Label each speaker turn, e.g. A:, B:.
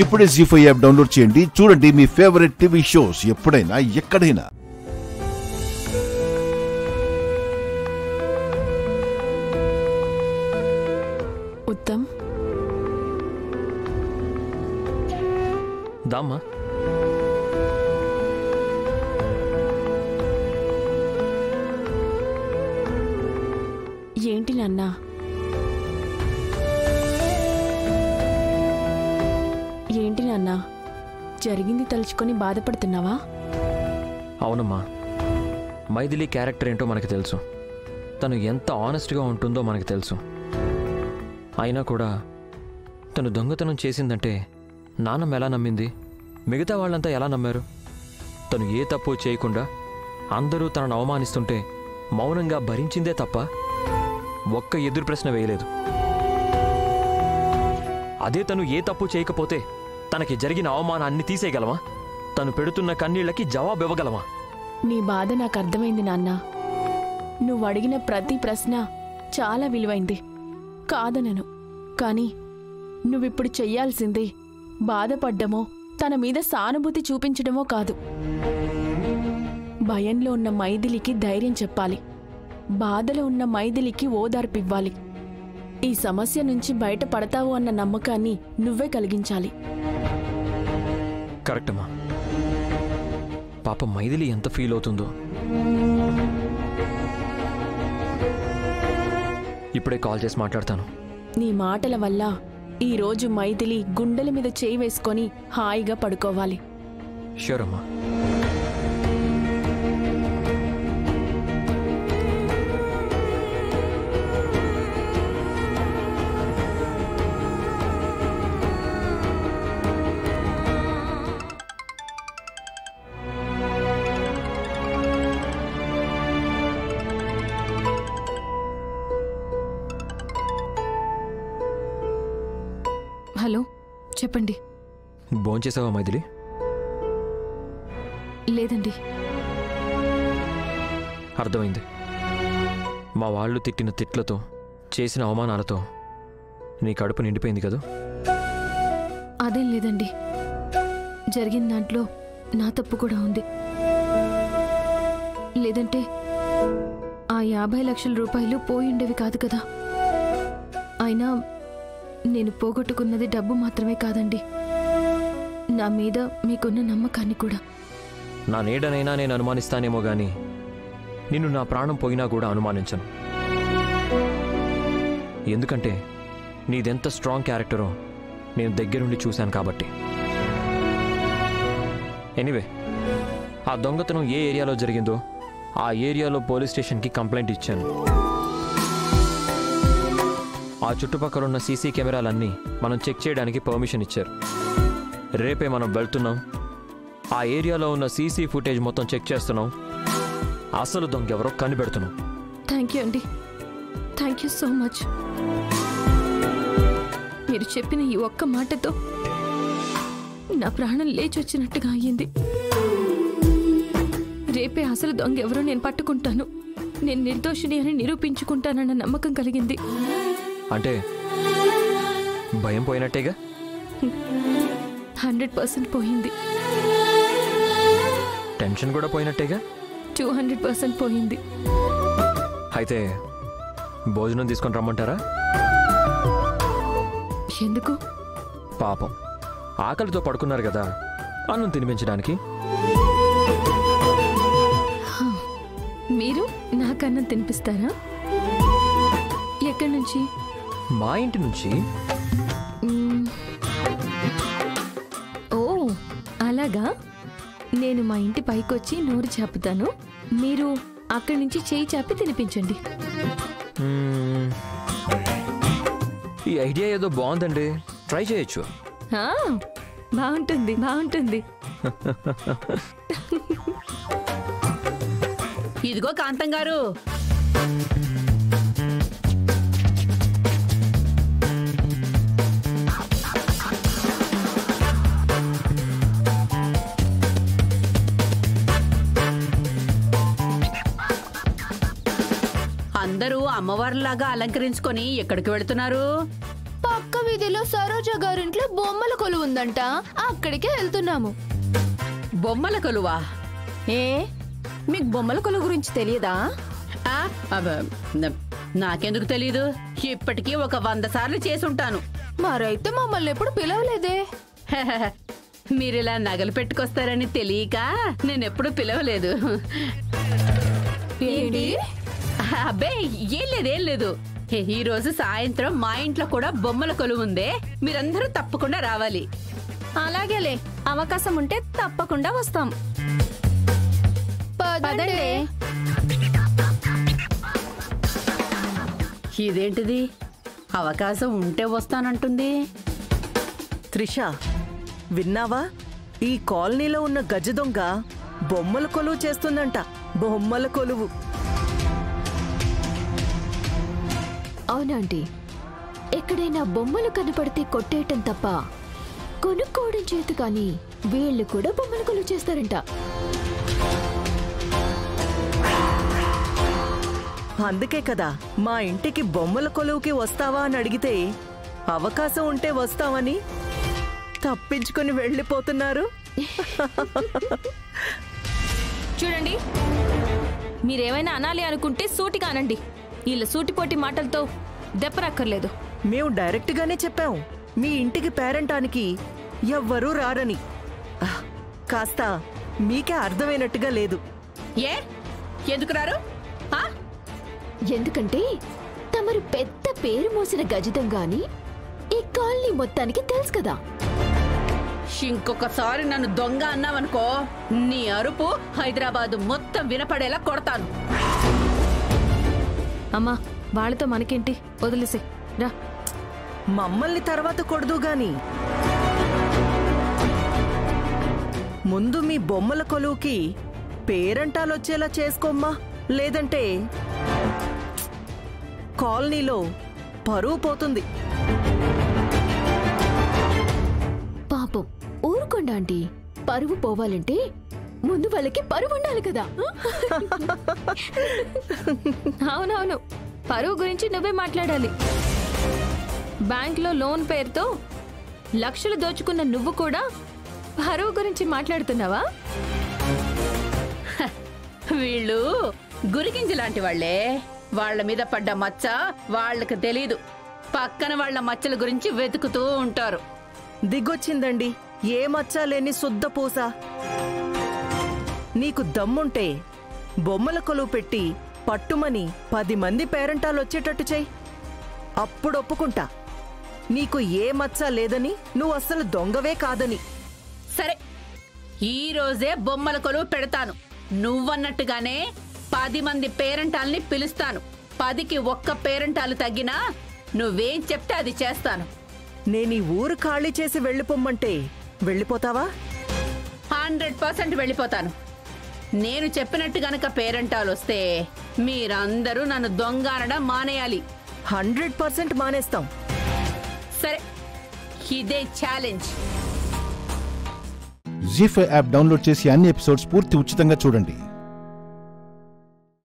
A: ఇప్పుడే జీ5 app download చేయండి. చూడండి మీ ఫేవరెట్ టీవీ షోస్ ఎప్పుడైనా ఎక్కడైనా.
B: ఉత్తమ్,
C: దామ్మా.
B: ఏంటి నాన్నా? ఏంటి నాన్నా, జరిగింది తలుచుకొని బాధపడుతున్నావా?
C: అవునమ్మా, మైథిలి క్యారెక్టర్ ఏంటో మనకు తెలుసు. తను ఎంత ఆనెస్ట్గా ఉంటుందో మనకు తెలుసు. అయినా కూడా తను దొంగతనం చేసిందంటే నాన్నమ్మ ఎలా నమ్మింది? మిగతా వాళ్ళంతా ఎలా నమ్మారు? తను ఏ తప్పు చేయకుండా అందరూ తనను అవమానిస్తుంటే మౌనంగా భరించిందే తప్ప ఒక్క ఎదురు ప్రశ్న వేయలేదు. అదే తను ఏ తప్పు చేయకపోతే తనకి జరిగిన అవమానాన్ని తీసేయగలమా? తను పెడుతున్న కన్నీళ్లకి జవాబు ఇవ్వగలమా?
B: నీ బాధ నాకు అర్థమైంది నాన్న. నువ్వు అడిగిన ప్రతి ప్రశ్న చాలా విలువైంది, కాదనను. కానీ నువ్విప్పుడు చెయ్యాల్సింది బాధపడ్డమో తన మీద సానుభూతి చూపించడమో కాదు. భయంలో ఉన్న మైథిలికి ధైర్యం చెప్పాలి. బాధలో ఉన్న మైథిలికి ఓదార్పివ్వాలి. ఈ సమస్య నుంచి బయటపడతావు అన్న నమ్మకాన్ని నువ్వే కలిగించాలి.
C: కరెక్ట్ అమ్మా. పాప మైథిలి ఎంత ఫీల్ అవుతుందో. ఇప్పుడే కాల్ చేసి మాట్లాడతాను.
B: నీ మాటల వల్ల ఈరోజు మైథిలి గుండెల మీద చేయి వేసుకొని హాయిగా పడుకోవాలి.
C: షూర్ అమ్మా.
B: హలో, చెప్పండి.
C: భోంచేసావా మైథిలి?
B: లేదండి.
C: అర్థమైంది. మా వాళ్ళు తిట్టిన తిట్లతో, చేసిన అవమానాలతో నీ కడుపు నిండిపోయింది కదా?
B: అదేం లేదండి. జరిగిన దాంట్లో నా తప్పు కూడా ఉంది. లేదంటే ఆ 50 లక్షల రూపాయలు పోయిండేవి కాదు కదా. అయినా నేను పోగొట్టుకున్నది డబ్బు మాత్రమే కాదండి, నా మీద మీకున్న నమ్మకాన్ని కూడా.
C: నా నీడనైనా నేను అనుమానిస్తానేమో గాని నిన్ను నా ప్రాణం పోయినా కూడా అనుమానించను. ఎందుకంటే నీదెంత స్ట్రాంగ్ క్యారెక్టరో నేను దగ్గరుండి చూశాను కాబట్టి. ఎనీవే, ఆ దొంగతనం ఏ ఏరియాలో జరిగిందో ఆ ఏరియాలో పోలీస్ స్టేషన్కి కంప్లైంట్ ఇచ్చాను. ఆ చుట్టుపక్కల ఉన్న సీసీ కెమెరాలన్నీ మనం చెక్ చేయడానికి పర్మిషన్ ఇచ్చారు. రేపే మనం వెళ్తున్నాం. ఆ ఏరియాలో ఉన్న సీసీ ఫుటేజ్ మొత్తం చెక్ చేస్తున్నాం. అసలు దొంగ ఎవరో కనిపెడుతున్నాం.
B: థ్యాంక్ యూ అండి. Thank you so much. మీరు చెప్పిన ఈ ఒక్క మాటతో నా ప్రాణం లేచొచ్చినట్టుగా అయ్యింది. రేపే అసలు దొంగ ఎవరో నేను పట్టుకుంటాను. నేను నిర్దోషిని అని నిరూపించుకుంటానన్న నమ్మకం కలిగింది.
C: అంటే భయం పోయినట్టేగా?
B: 100% పోయింది.
C: టెన్షన్ కూడా పోయినట్టేగా?
B: 200% పోయింది.
C: అయితే భోజనం తీసుకొని రమ్మంటారా?
B: ఎందుకు?
C: పాపం ఆకలితో పడుకున్నారు కదా, అన్నం తినిపించడానికి.
B: మీరు నాకన్నం తినిపిస్తారా? ఎక్కడి నుంచి?
C: మా ఇంటి నుంచి.
B: ఓ అలాగా. నేను మా ఇంటి పైకొచ్చి నోరు చాపుతాను, మీరు అక్కడి నుంచి చేయి చాపి తినిపించండి.
C: ఈ ఐడియా ఏదో బాగుందండి, ట్రై చేయొచ్చు.
B: బాగుంటుంది, బాగుంటుంది.
D: ఇదిగో కాంతం గారు, అందరూ అమ్మవారిలాగా అలంకరించుకొని ఎక్కడికి వెళుతున్నారు?
B: పక్క వీధిలో సరోజ గారింట్లో బొమ్మల కొలువు ఉందంట, అక్కడికే వెళ్తున్నాము.
D: బొమ్మల కొలువా?
B: ఏ మీకు బొమ్మల కొలువు గురించి తెలియదా?
D: నాకెందుకు తెలీదు? ఇప్పటికీ 100 సార్లు చేసుంటాను.
B: మరైతే మమ్మల్ని ఎప్పుడు పిలవలేదే.
D: మీరిలా నగలు పెట్టుకొస్తారని తెలియక నేనెప్పుడు పిలవలేదు.
B: ఏంటి?
D: అబ్బే ఏం లేదు. ఈ రోజు సాయంత్రం మా ఇంట్లో కూడా బొమ్మల కొలువు ఉందే, మీరందరూ తప్పకుండా రావాలి.
B: అలాగేలే, అవకాశం ఉంటే తప్పకుండా వస్తాం. పదండి.
D: ఇదేంటిది, అవకాశం ఉంటే వస్తానంటుంది?
E: త్రిష, విన్నావా? ఈ కాలనీలో ఉన్న గజ దొంగ బొమ్మల కొలువు చేస్తుందంట. బొమ్మల కొలువు.
F: అవునండి, ఎక్కడైనా బొమ్మలు కనపడితే కొట్టేయటం తప్ప కొనుక్కోవడం చేత కానీ వీళ్ళు కూడా బొమ్మల కొలువు చేస్తారంట.
E: అందుకే కదా మా ఇంటికి బొమ్మల కొలువుకి వస్తావా అని అడిగితే అవకాశం ఉంటే వస్తామని తప్పించుకుని వెళ్ళిపోతున్నారు.
B: చూడండి, మీరేమైనా అనాలి అనుకుంటే సూటిగా అనండి. వీళ్ళ సూటిపోటి మాటలతో దెప్పరక్కర్లేదు.
E: మేము డైరెక్ట్ గానే చెప్పాం, మీ ఇంటికి పేరంటానికి ఎవ్వరూ రారని. కాస్త మీకే అర్థమైనట్టుగా లేదు.
D: ఎందుకు రారు?
F: ఎందుకంటే తమరు పెద్ద పేరు మోసిన గజితంగా అని ఈ కాలనీ మొత్తానికి తెలుసు కదా.
D: ఇంకొకసారి నన్ను దొంగ అన్నావనుకో, నీ అరుపు హైదరాబాద్ మొత్తం వినపడేలా కొడతాను.
B: అమ్మా, వాళ్ళతో మనకేంటి, వదిలేసే రా.
E: మమ్మల్ని తర్వాత కొడదు గాని ముందు మీ బొమ్మల కొలువుకి పేరంటాలొచ్చేలా చేసుకోమ్మా. లేదంటే కాలనీలో పరువు పోతుంది.
F: పాపం ఊరుకోండి ఆంటీ, పరువు పోవాలంటే ముందు వాళ్ళకి పరువు ఉండాలి కదా.
B: అవునవును, పరువు గురించి నువ్వే మాట్లాడాలి. బ్యాంక్లో లోన్ పేరుతో లక్షలు దోచుకున్న నువ్వు కూడా పరువు గురించి మాట్లాడుతున్నావా?
D: వీళ్ళు గురికింజి లాంటి వాళ్లే. వాళ్ల మీద పడ్డ మచ్చ వాళ్లకు తెలీదు. పక్కన వాళ్ల మచ్చల గురించి వెతుకుతూ ఉంటారు.
E: దిగొచ్చిందండి ఏ మచ్చా లేని శుద్ధ పూస. నీకు దమ్ముంటే బొమ్మల కొలువు పెట్టి పట్టుమని 10 మంది పేరంటాలొచ్చేటట్టు చెయ్యి. అప్పుడు ఒప్పుకుంటా నీకు ఏ మచ్చా లేదని, నువ్వు అస్సలు దొంగవే కాదని.
D: సరే, ఈ రోజే బొమ్మల కొలువు పెడతాను. నువ్వన్నట్టుగానే 10 మంది పేరంటాల్ని పిలుస్తాను. 10కి 1 పేరంటాలు తగ్గినా నువ్వేం చెప్తే అది చేస్తాను.
E: నేనీ ఊరు ఖాళీ చేసి వెళ్ళిపోమ్మంటే వెళ్ళిపోతావా?
D: 100% వెళ్ళిపోతాను. నేను చెప్పినట్టు గనక పేరంటాలొస్తే మీరందరూ నన్ను దొంగ అనడం మానేయాలి.
E: 100% మానేస్తాం.
D: సరే, ఇదే ఛాలెంజ్.
A: జీ5 యాప్ డౌన్లోడ్ చేసి అన్ని ఎపిసోడ్స్ పూర్తి ఉచితంగా చూడండి.